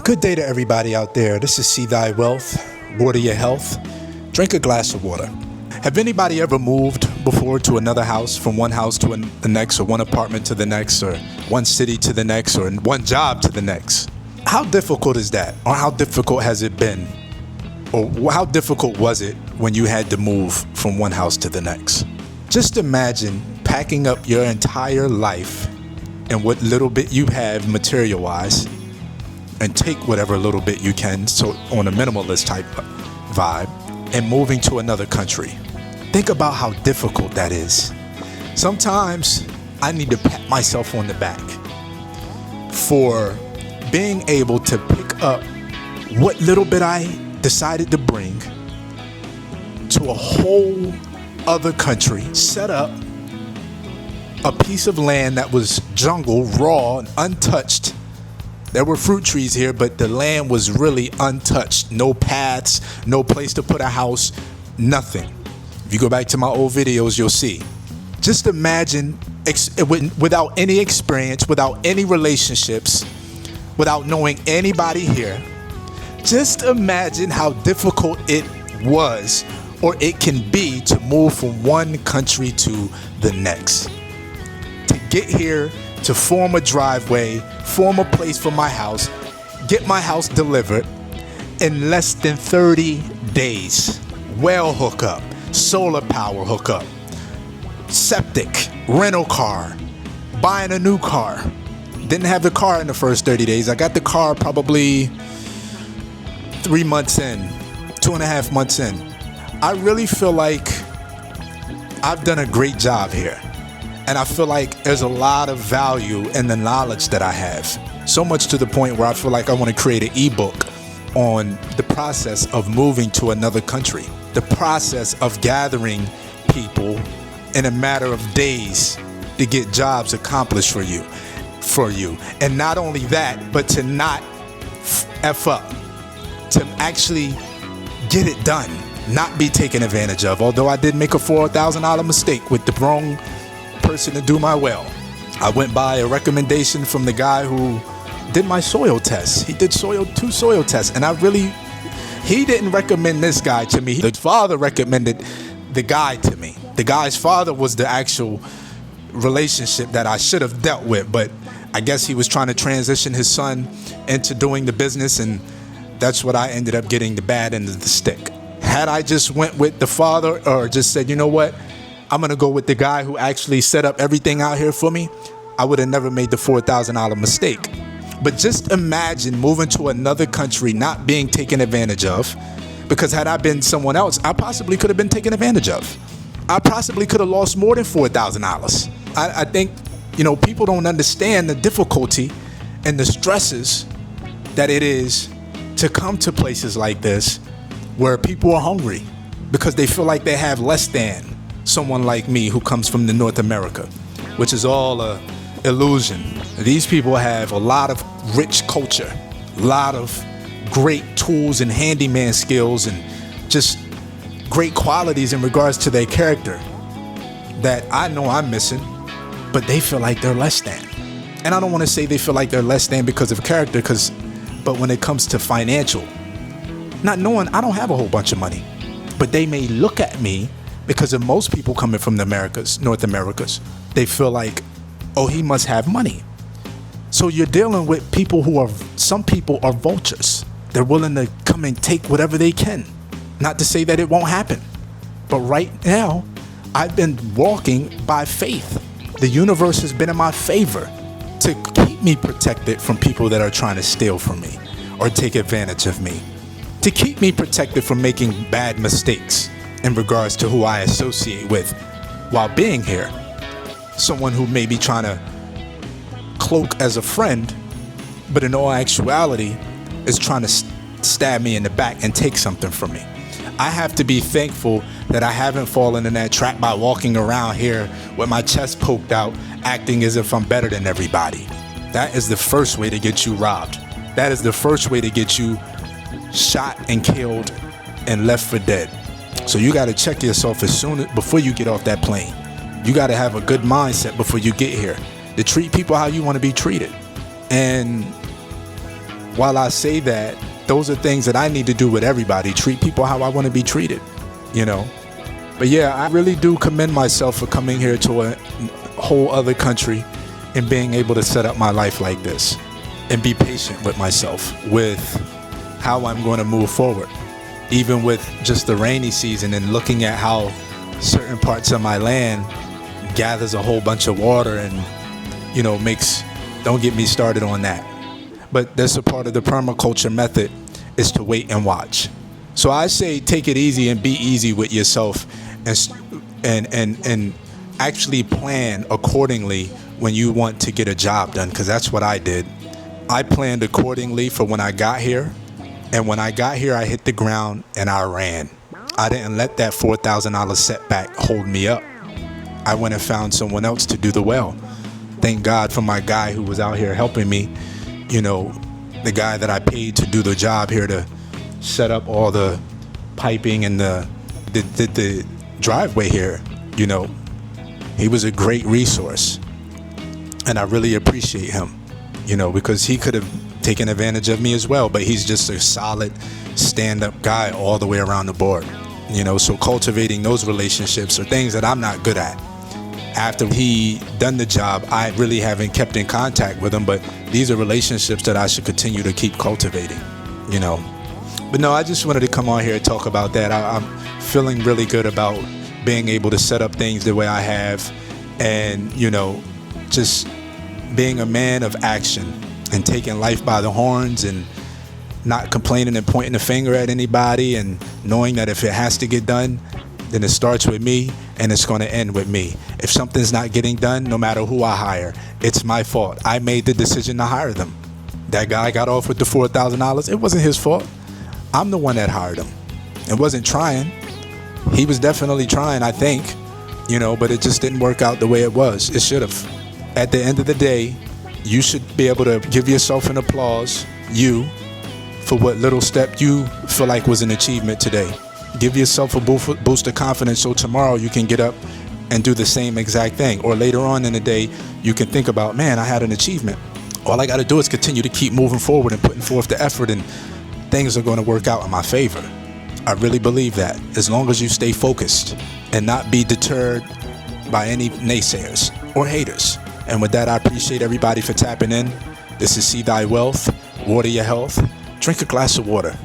Good day to everybody out there. This is See Thy Wealth, water your health. Drink a glass of water. Have anybody ever moved before to another house, from one house to the next, or one apartment to the next, or one city to the next, or one job to the next? How difficult is that? Or how difficult has it been? Or how difficult was it when you had to move from one house to the next? Just imagine packing up your entire life and what little bit you have material-wise, and take whatever little bit you can, so on a minimalist type vibe, and moving to another country. Think about how difficult that is. Sometimes I need to pat myself on the back for being able to pick up what little bit I decided to bring to a whole other country, set up a piece of land that was jungle, raw, and untouched. There were fruit trees here, but the land was really untouched. No paths, no place to put a house, nothing. If you go back to my old videos, you'll see. Just imagine, without any experience, without any relationships, without knowing anybody here, just imagine how difficult it was, or it can be, to move from one country to the next. To get here, to form a driveway, form a place for my house, get my house delivered in less than 30 days. Well hookup, solar power hookup, septic, rental car, buying a new car. Didn't have the car in the first 30 days. I got the car probably 3 months in, 2.5 months in. I really feel like I've done a great job here. And I feel like there's a lot of value in the knowledge that I have. So much to the point where I feel like I want to create an ebook on the process of moving to another country. The process of gathering people in a matter of days to get jobs accomplished for you. And not only that, but to not F up. To actually get it done. Not be taken advantage of. Although I did make a $4,000 mistake with the wrong person to do my well. I went by a recommendation from the guy who did my soil tests. He did two soil tests, and he didn't recommend this guy to me. The father recommended the guy to me. The guy's father was the actual relationship that I should have dealt with, but I guess he was trying to transition his son into doing the business, and that's what I ended up getting, the bad end of the stick. Had I just went with the father, or just said, you know what, I'm going to go with the guy who actually set up everything out here for me, I would have never made the $4,000 mistake. But just imagine moving to another country, not being taken advantage of, because had I been someone else, I possibly could have been taken advantage of. I possibly could have lost more than $4,000. I think, people don't understand the difficulty and the stresses that it is to come to places like this where people are hungry because they feel like they have less than someone like me who comes from the North America, which is all a illusion. These people have a lot of rich culture, a lot of great tools and handyman skills, and just great qualities in regards to their character that I know I'm missing, but they feel like they're less than. And I don't want to say they feel like they're less than because of character, but when it comes to financial, not knowing I don't have a whole bunch of money, but they may look at me, because of most people coming from the Americas, North Americas, they feel like, oh, he must have money. So you're dealing with people some people are vultures. They're willing to come and take whatever they can. Not to say that it won't happen. But right now, I've been walking by faith. The universe has been in my favor to keep me protected from people that are trying to steal from me or take advantage of me. To keep me protected from making bad mistakes in regards to who I associate with while being here. Someone who may be trying to cloak as a friend, but in all actuality is trying to stab me in the back and take something from me. I have to be thankful that I haven't fallen in that trap by walking around here with my chest poked out, acting as if I'm better than everybody. That is the first way to get you robbed. That is the first way to get you shot and killed and left for dead. So you got to check yourself before you get off that plane. You got to have a good mindset before you get here to treat people how you want to be treated. And while I say that, those are things that I need to do with everybody. Treat people how I want to be treated, you know. But yeah, I really do commend myself for coming here to a whole other country and being able to set up my life like this and be patient with myself with how I'm going to move forward. Even with just the rainy season and looking at how certain parts of my land gathers a whole bunch of water and, you know, don't get me started on that. But that's a part of the permaculture method, is to wait and watch. So I say take it easy and be easy with yourself and actually plan accordingly when you want to get a job done, because that's what I did. I planned accordingly for when I got here. And when I got here, I hit the ground and I ran. I didn't let that $4,000 setback hold me up. I went and found someone else to do the well. Thank God for my guy who was out here helping me. You know, the guy that I paid to do the job here to set up all the piping and the driveway here, you know, he was a great resource. And I really appreciate him, you know, because he could have taken advantage of me as well, but he's just a solid stand-up guy all the way around the board, you know. So cultivating those relationships are things that I'm not good at. After he done the job, I really haven't kept in contact with him, but these are relationships that I should continue to keep cultivating, you know. But no, I just wanted to come on here and talk about that. I'm feeling really good about being able to set up things the way I have, and, you know, just being a man of action and taking life by the horns and not complaining and pointing the finger at anybody, and knowing that if it has to get done, then it starts with me and it's going to end with me. If something's not getting done, no matter who I hire, it's my fault. I made the decision to hire them. That guy got off with the $4,000. It wasn't his fault. I'm the one that hired him. It wasn't trying. He was definitely trying, I think, you know, but it just didn't work out the way it was. It should have. At the end of the day, you should be able to give yourself an applause, for what little step you feel like was an achievement today. Give yourself a boost of confidence so tomorrow you can get up and do the same exact thing. Or later on in the day, you can think about, man, I had an achievement. All I got to do is continue to keep moving forward and putting forth the effort, and things are going to work out in my favor. I really believe that, as long as you stay focused and not be deterred by any naysayers or haters. And with that, I appreciate everybody for tapping in. This is See Thy Wealth, water your health. Drink a glass of water.